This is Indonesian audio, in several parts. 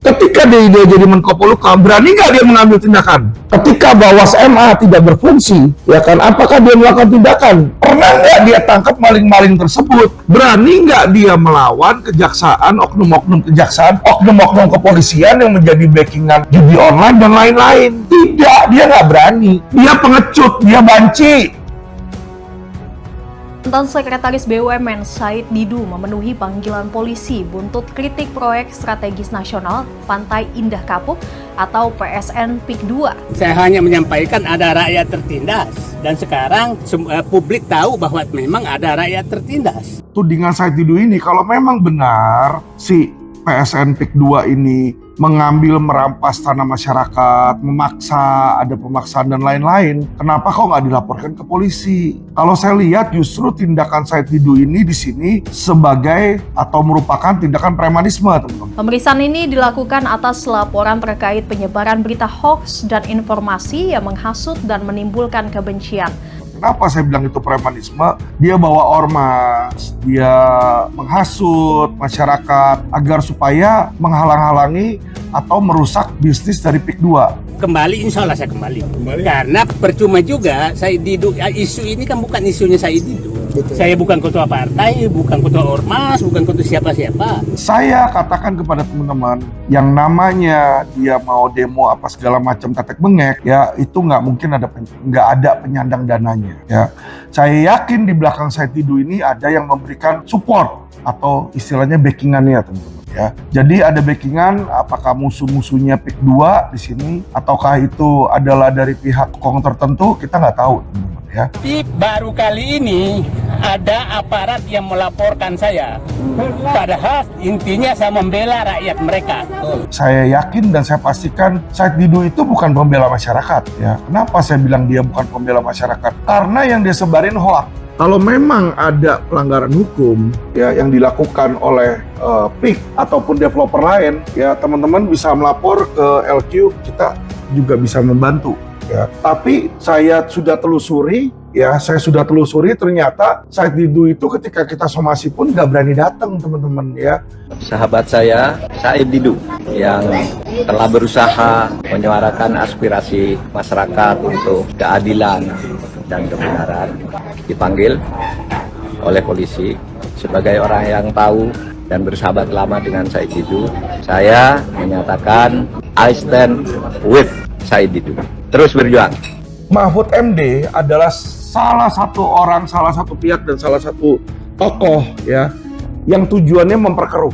Ketika dia jadi Menko Polhukam, berani nggak dia mengambil tindakan? Ketika Bawas MA tidak berfungsi, ya kan? Apakah dia melakukan tindakan? Pernah nggak dia tangkap maling-maling tersebut? Berani nggak dia melawan kejaksaan, oknum-oknum kejaksaan, oknum-oknum kepolisian yang menjadi backingan judi online dan lain-lain? Tidak, dia nggak berani. Dia pengecut, dia banci. Mantan Sekretaris BUMN Said Didu memenuhi panggilan polisi buntut kritik proyek strategis nasional Pantai Indah Kapuk atau PSN PIK 2. Saya hanya menyampaikan ada rakyat tertindas dan sekarang publik tahu bahwa memang ada rakyat tertindas. Tudingan Said Didu ini kalau memang benar si PSN PIK 2 ini mengambil merampas tanah masyarakat, memaksa, ada pemaksaan dan lain-lain, kenapa kok nggak dilaporkan ke polisi? Kalau saya lihat justru tindakan Said Didu ini di sini sebagai atau merupakan tindakan premanisme, teman-teman. Pemeriksaan ini dilakukan atas laporan terkait penyebaran berita hoax dan informasi yang menghasut dan menimbulkan kebencian. Kenapa saya bilang itu premanisme? Dia bawa ormas, dia menghasut masyarakat agar supaya menghalang-halangi atau merusak bisnis dari PIK 2. Kembali, insya Allah saya kembali. Karena percuma juga Said Didu, isu ini kan bukan isunya Said Didu. Betul. Saya bukan ketua partai, bukan ketua ormas, bukan ketua siapa-siapa. Saya katakan kepada teman-teman, yang namanya dia mau demo apa segala macam tetek bengek, ya itu nggak mungkin nggak ada penyandang dananya. Ya, saya yakin di belakang Said Didu ini ada yang memberikan support atau istilahnya backingannya, teman-teman. Ya, jadi ada backingan, apakah musuh-musuhnya PIK 2 di sini, ataukah itu adalah dari pihak kong tertentu, kita nggak tahu, teman-teman. Ya. Tapi baru kali ini ada aparat yang melaporkan saya. Padahal intinya saya membela rakyat mereka. Saya yakin dan saya pastikan Said Didu itu bukan pembela masyarakat. Ya. Kenapa saya bilang dia bukan pembela masyarakat? Karena yang dia sebarin hoax. Kalau memang ada pelanggaran hukum ya yang dilakukan oleh PIK ataupun developer lain, ya teman-teman bisa melapor ke LQ, kita juga bisa membantu. Ya, tapi saya sudah telusuri, ternyata Said Didu itu ketika kita somasi pun nggak berani datang, teman-teman ya. Sahabat saya, Said Didu, yang telah berusaha menyuarakan aspirasi masyarakat untuk keadilan dan kebenaran, dipanggil oleh polisi sebagai orang yang tahu dan bersahabat lama dengan Said Didu. Saya menyatakan I stand with Said Didu. Terus berjuang. Mahfud MD adalah salah satu pihak dan salah satu tokoh ya yang tujuannya memperkeruh.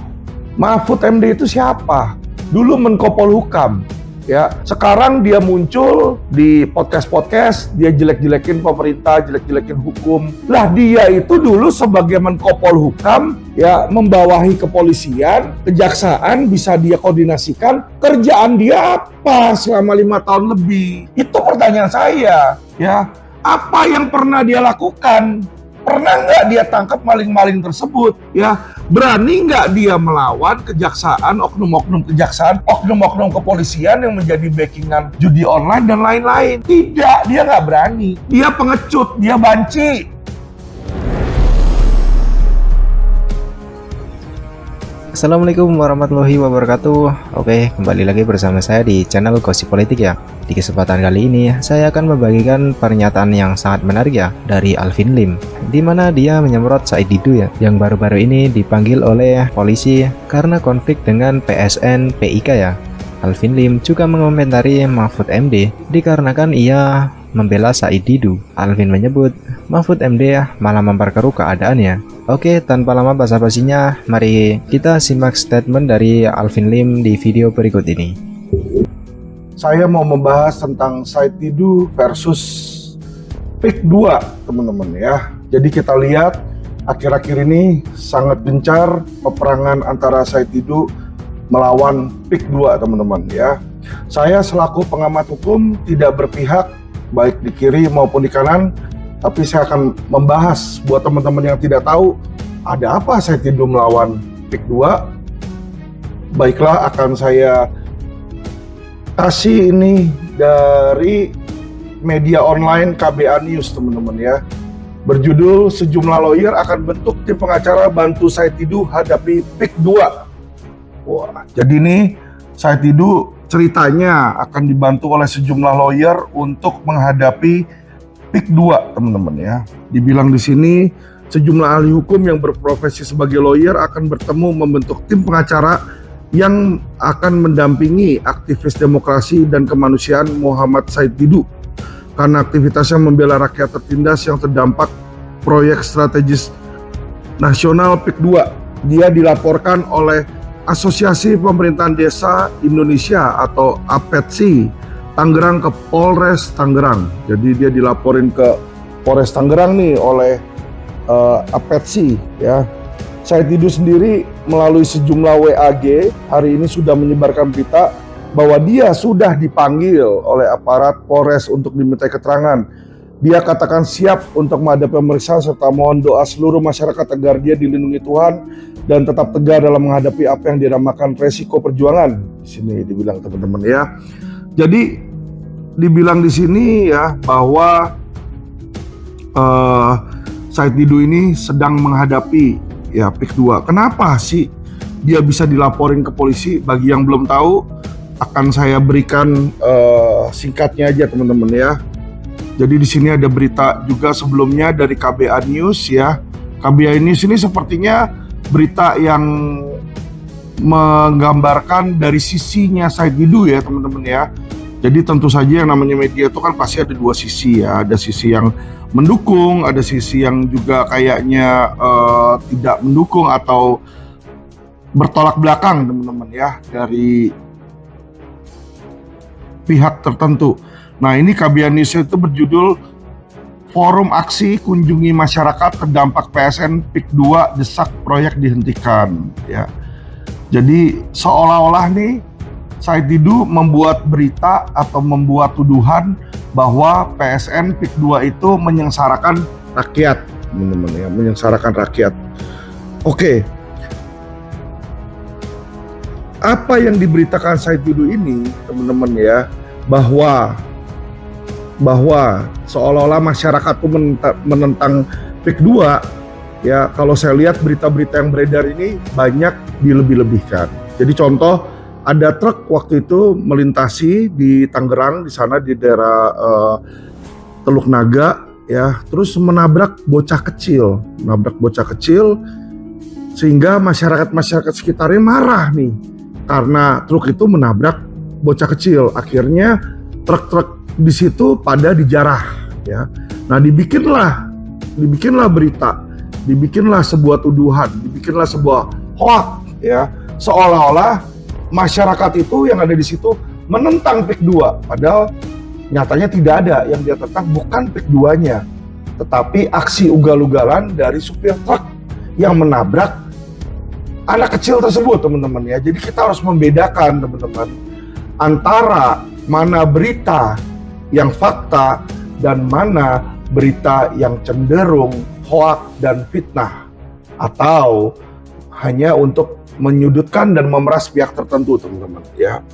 Mahfud MD itu siapa? Dulu Menko Polhukam. Ya, sekarang dia muncul di podcast, dia jelek-jelekin pemerintah, jelek-jelekin hukum. Lah dia itu dulu sebagai Menko Polhukam, ya membawahi kepolisian, kejaksaan, bisa dia koordinasikan. Kerjaan dia apa selama 5 tahun lebih? Itu pertanyaan saya. Ya, apa yang pernah dia lakukan? Pernah nggak dia tangkap maling-maling tersebut? Ya, berani nggak dia melawan kejaksaan, oknum-oknum kejaksaan, oknum-oknum kepolisian yang menjadi backingan judi online dan lain-lain? Tidak, dia nggak berani. Dia pengecut, dia banci. Assalamualaikum warahmatullahi wabarakatuh. Oke, kembali lagi bersama saya di channel Gosip Politik ya. Di kesempatan kali ini saya akan membagikan pernyataan yang sangat menarik ya dari Alvin Lim, di mana dia menyemprot Said Didu ya, yang baru-baru ini dipanggil oleh polisi karena konflik dengan PSN PIK ya. Alvin Lim juga mengomentari Mahfud MD dikarenakan ia membela Said Didu. Alvin menyebut Mahfud MD malah memperkeruh keadaannya. Oke, tanpa lama basa-basinya, mari kita simak statement dari Alvin Lim di video berikut ini. Saya mau membahas tentang Said Didu versus PIK 2, teman-teman ya. Jadi kita lihat akhir-akhir ini sangat gencar peperangan antara Said Didu melawan PIK 2, teman-teman ya. Saya selaku pengamat hukum tidak berpihak baik di kiri maupun di kanan, tapi saya akan membahas buat teman-teman yang tidak tahu ada apa Said Didu melawan PIK 2. Baiklah, akan saya kasih ini dari media online KBA News, teman-teman ya. Berjudul sejumlah lawyer akan bentuk tim pengacara bantu Said Didu hadapi PIK 2. Wah, jadi ini Said Didu ceritanya akan dibantu oleh sejumlah lawyer untuk menghadapi PIK 2, teman-teman ya. Dibilang di sini sejumlah ahli hukum yang berprofesi sebagai lawyer akan bertemu membentuk tim pengacara yang akan mendampingi aktivis demokrasi dan kemanusiaan Muhammad Said Didu karena aktivitasnya membela rakyat tertindas yang terdampak proyek strategis nasional PIK 2. Dia dilaporkan oleh Asosiasi Pemerintahan Desa Indonesia atau APETSI Tangerang ke Polres Tangerang. Jadi dia dilaporin ke Polres Tangerang nih oleh APETSI ya. Said Didu sendiri melalui sejumlah WAG hari ini sudah menyebarkan berita bahwa dia sudah dipanggil oleh aparat Polres untuk dimintai keterangan. Dia katakan siap untuk menghadapi pemeriksaan serta mohon doa seluruh masyarakat agar dia dilindungi Tuhan dan tetap tegar dalam menghadapi apa yang dinamakan resiko perjuangan. Di sini dibilang teman-teman ya. Jadi dibilang di sini ya bahwa Said Didu ini sedang menghadapi ya PIK 2. Kenapa sih dia bisa dilaporin ke polisi? Bagi yang belum tahu, akan saya berikan singkatnya aja teman-teman ya. Jadi di sini ada berita juga sebelumnya dari KBA News ya. KBA News ini sepertinya berita yang menggambarkan dari sisinya Said Didu ya teman-teman ya. Jadi tentu saja yang namanya media itu kan pasti ada dua sisi ya. Ada sisi yang mendukung, ada sisi yang juga kayaknya tidak mendukung atau bertolak belakang teman-teman ya dari pihak tertentu. Nah ini KBA News itu berjudul Forum Aksi Kunjungi Masyarakat Terdampak PSN PIK 2 Desak Proyek Dihentikan ya. Jadi seolah-olah nih Said Didu membuat berita atau membuat tuduhan bahwa PSN PIK 2 itu menyengsarakan rakyat, teman-teman ya, menyengsarakan rakyat. Oke. Apa yang diberitakan Said Didu ini, teman-teman ya, bahwa seolah-olah masyarakat itu menentang PIK 2 ya. Kalau saya lihat berita-berita yang beredar ini banyak dilebih-lebihkan. Jadi contoh, ada truk waktu itu melintasi di Tangerang, di sana di daerah Teluk Naga ya, terus menabrak bocah kecil sehingga masyarakat sekitarnya marah nih karena truk itu menabrak bocah kecil. Akhirnya truk-truk di situ pada dijarah ya. Nah dibikinlah berita, dibikinlah sebuah tuduhan, dibikinlah sebuah hoax ya, seolah-olah masyarakat itu yang ada di situ menentang PIK 2, padahal nyatanya tidak ada yang dia tentang, bukan PIK 2-nya, tetapi aksi ugal-ugalan dari supir truk yang menabrak anak kecil tersebut teman-teman ya. Jadi kita harus membedakan teman-teman antara mana berita yang fakta dan mana berita yang cenderung hoak dan fitnah atau hanya untuk menyudutkan dan memeras pihak tertentu teman-teman ya.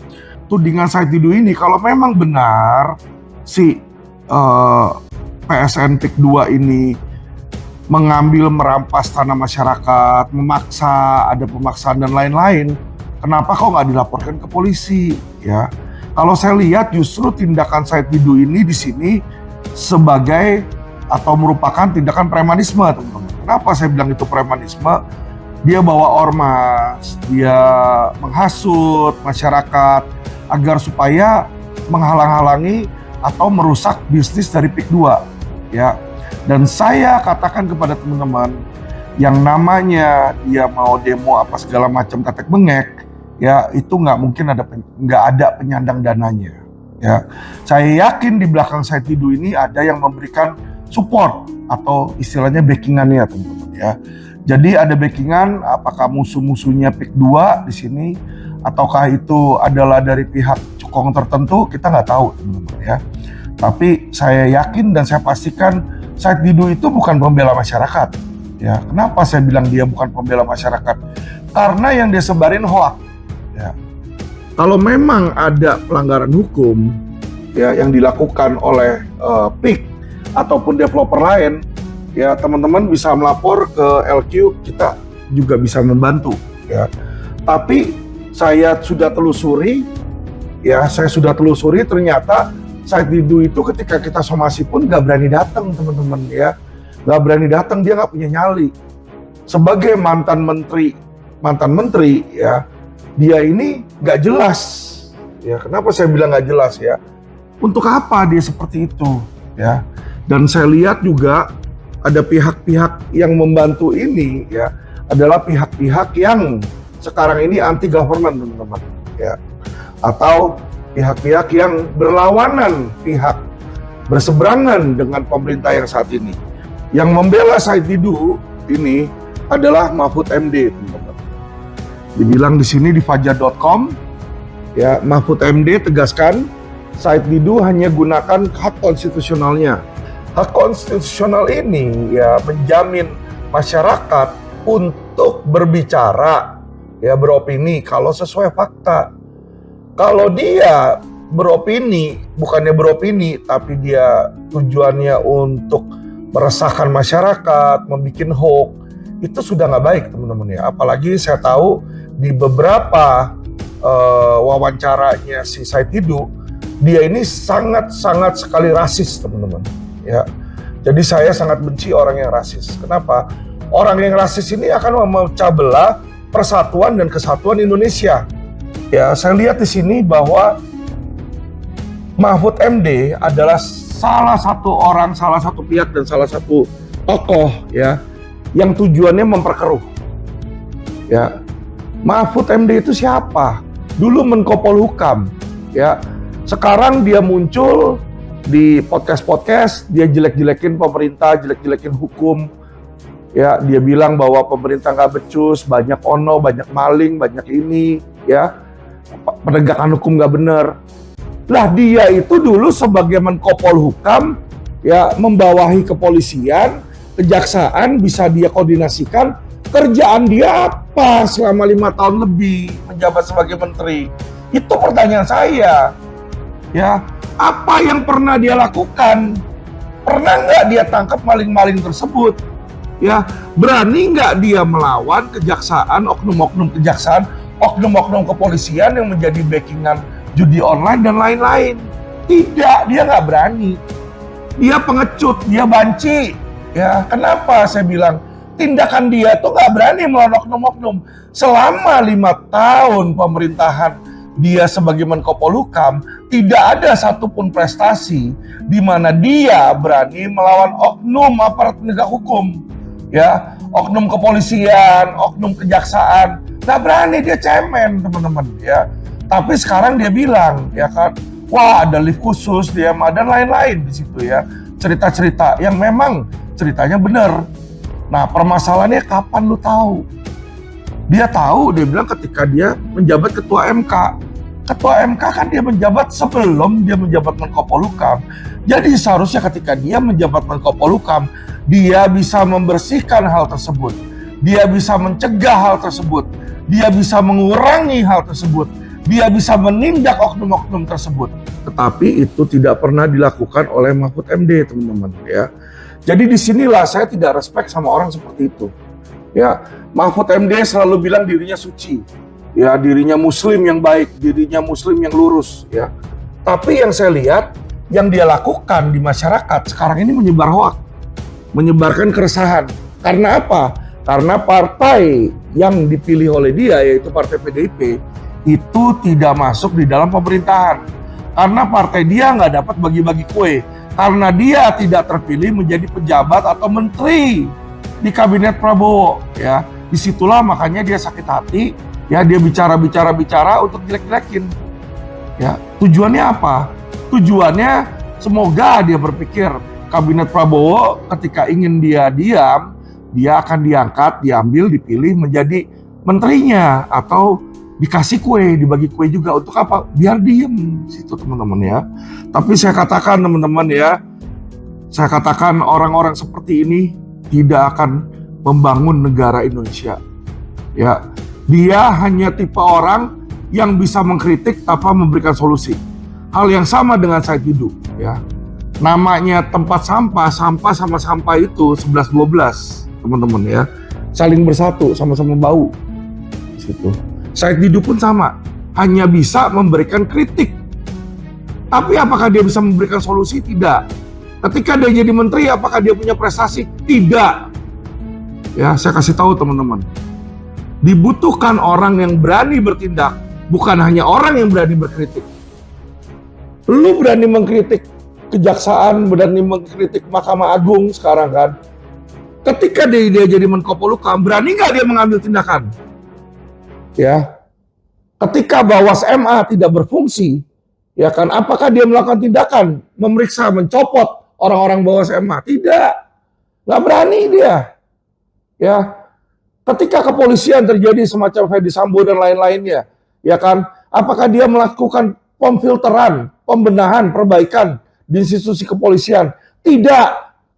Tudingan Said Didu ini kalau memang benar si PSN PIK 2 ini mengambil merampas tanah masyarakat, memaksa, ada pemaksaan dan lain-lain, kenapa kok nggak dilaporkan ke polisi ya? Kalau saya lihat justru tindakan Said Didu ini di sini sebagai atau merupakan tindakan premanisme, teman-teman. Kenapa saya bilang itu premanisme? Dia bawa ormas, dia menghasut masyarakat agar supaya menghalang-halangi atau merusak bisnis dari PIK 2 ya. Dan saya katakan kepada teman-teman, yang namanya dia mau demo apa segala macam tetek bengek ya, itu nggak ada penyandang dananya ya. Saya yakin di belakang Said Didu ini ada yang memberikan support atau istilahnya backingannya teman-teman ya. Jadi ada backingan, apakah musuh-musuhnya PIK 2 di sini ataukah itu adalah dari pihak cukong tertentu, kita nggak tahu teman-teman ya. Tapi saya yakin dan saya pastikan Said Didu itu bukan pembela masyarakat ya. Kenapa saya bilang dia bukan pembela masyarakat? Karena yang dia sebarin hoax ya. Kalau memang ada pelanggaran hukum ya yang dilakukan oleh PIK ataupun developer lain ya, teman-teman bisa melapor ke LQ, kita juga bisa membantu ya. Tapi saya sudah telusuri, ternyata Said Didu itu ketika kita somasi pun nggak berani datang, teman-teman ya. Nggak berani datang, dia nggak punya nyali. Sebagai mantan menteri ya, dia ini nggak jelas. Ya, kenapa saya bilang nggak jelas ya? Untuk apa dia seperti itu ya? Dan saya lihat juga ada pihak-pihak yang membantu ini ya, adalah pihak-pihak yang sekarang ini anti government, teman-teman ya, atau pihak-pihak yang berseberangan dengan pemerintah yang saat ini. Yang membela Said Didu ini adalah Mahfud MD, teman-teman. Dibilang di sini di fajar.com ya, Mahfud MD tegaskan Said Didu hanya gunakan hak konstitusionalnya. Hak konstitusional ini ya menjamin masyarakat untuk berbicara ya, beropini kalau sesuai fakta. Kalau dia bukannya beropini, tapi dia tujuannya untuk meresahkan masyarakat, membuat hoax, itu sudah nggak baik, teman-teman ya. Apalagi saya tahu di beberapa wawancaranya si Said Didu, dia ini sangat sekali rasis, teman-teman ya. Jadi saya sangat benci orang yang rasis. Kenapa? Orang yang rasis ini akan memecah belah persatuan dan kesatuan Indonesia. Ya, saya lihat di sini bahwa Mahfud MD adalah salah satu pihak dan salah satu tokoh ya yang tujuannya memperkeruh. Ya, Mahfud MD itu siapa? Dulu Menko Polhukam ya. Sekarang dia muncul di podcast, dia jelek-jelekin pemerintah, jelek-jelekin hukum. Ya, dia bilang bahwa pemerintah nggak becus, banyak ono, banyak maling, banyak ini, ya, penegakan hukum nggak benar. Lah dia itu dulu sebagai Menko Polhukam, ya, membawahi kepolisian, kejaksaan, bisa dia koordinasikan. Kerjaan dia apa selama 5 tahun lebih menjabat sebagai menteri? Itu pertanyaan saya. Ya, apa yang pernah dia lakukan? Pernah nggak dia tangkap maling-maling tersebut? Ya, berani nggak dia melawan kejaksaan, oknum-oknum kejaksaan, oknum-oknum kepolisian yang menjadi backingan judi online dan lain-lain? Tidak, dia nggak berani. Dia pengecut, dia banci. Ya, kenapa saya bilang tindakan dia tuh nggak berani melawan oknum-oknum? Selama 5 tahun pemerintahan dia sebagai Menko Polhukam, tidak ada satupun prestasi di mana dia berani melawan oknum aparat penegak hukum, ya, oknum kepolisian, oknum kejaksaan, nggak berani, dia cemen, teman-teman, ya. Tapi sekarang dia bilang, ya kan, wah ada lift khusus, dia dan lain-lain di situ ya, cerita-cerita yang memang ceritanya benar. Nah, permasalahannya kapan lu tahu? Dia tahu, dia bilang ketika dia menjabat ketua MK. Ketua MK kan dia menjabat sebelum dia menjabat Menko Polhukam. Jadi seharusnya ketika dia menjabat Menko Polhukam, dia bisa membersihkan hal tersebut. Dia bisa mencegah hal tersebut. Dia bisa mengurangi hal tersebut. Dia bisa menindak oknum-oknum tersebut. Tetapi itu tidak pernah dilakukan oleh Mahfud MD, teman-teman ya. Jadi disinilah saya tidak respect sama orang seperti itu. Ya, Mahfud MD selalu bilang dirinya suci, ya, dirinya muslim yang baik, dirinya muslim yang lurus, ya. Tapi yang saya lihat, yang dia lakukan di masyarakat sekarang ini menyebar hoak, menyebarkan keresahan. Karena apa? Karena partai yang dipilih oleh dia, yaitu partai PDIP, itu tidak masuk di dalam pemerintahan. Karena partai dia nggak dapat bagi-bagi kue. Karena dia tidak terpilih menjadi pejabat atau menteri di kabinet Prabowo, ya. Disitulah makanya dia sakit hati, ya, dia bicara untuk jelek-jelekin. Ya, tujuannya apa? Tujuannya semoga dia berpikir kabinet Prabowo ketika ingin dia diam, dia akan diangkat, diambil, dipilih menjadi menterinya atau dikasih kue, dibagi kue juga. Untuk apa? Biar diem situ, teman-teman ya. Tapi saya katakan, teman-teman ya, saya katakan orang-orang seperti ini tidak akan membangun negara Indonesia. Ya, dia hanya tipe orang yang bisa mengkritik tanpa memberikan solusi. Hal yang sama dengan Said Didu, ya. Namanya tempat sampah sama sampah itu 11-12, teman-teman ya. Saling bersatu, sama-sama bau. Situ. Said Didu pun sama, hanya bisa memberikan kritik. Tapi apakah dia bisa memberikan solusi? Tidak. Ketika dia jadi menteri, apakah dia punya prestasi? Tidak. Ya, saya kasih tahu teman-teman. Dibutuhkan orang yang berani bertindak, bukan hanya orang yang berani berkritik. Lu berani mengkritik kejaksaan, berani mengkritik Mahkamah Agung sekarang kan. Ketika dia jadi Menko Polhukam, berani nggak dia mengambil tindakan? Ya. Ketika Bawas MA tidak berfungsi, ya kan, apakah dia melakukan tindakan memeriksa, mencopot orang-orang Bawas MA? Tidak. Nggak berani dia. Ya. Ketika kepolisian terjadi semacam Fedy Sambo dan lain-lainnya, ya kan, apakah dia melakukan pemfilteran, pembenahan, perbaikan di institusi kepolisian? Tidak,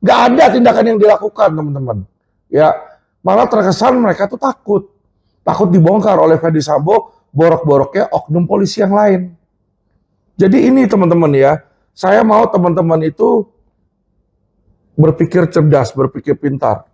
nggak ada tindakan yang dilakukan, teman-teman. Ya, malah terkesan mereka tuh takut dibongkar oleh Fedy Sambo, borok-boroknya oknum polisi yang lain. Jadi ini teman-teman ya, saya mau teman-teman itu berpikir cerdas, berpikir pintar.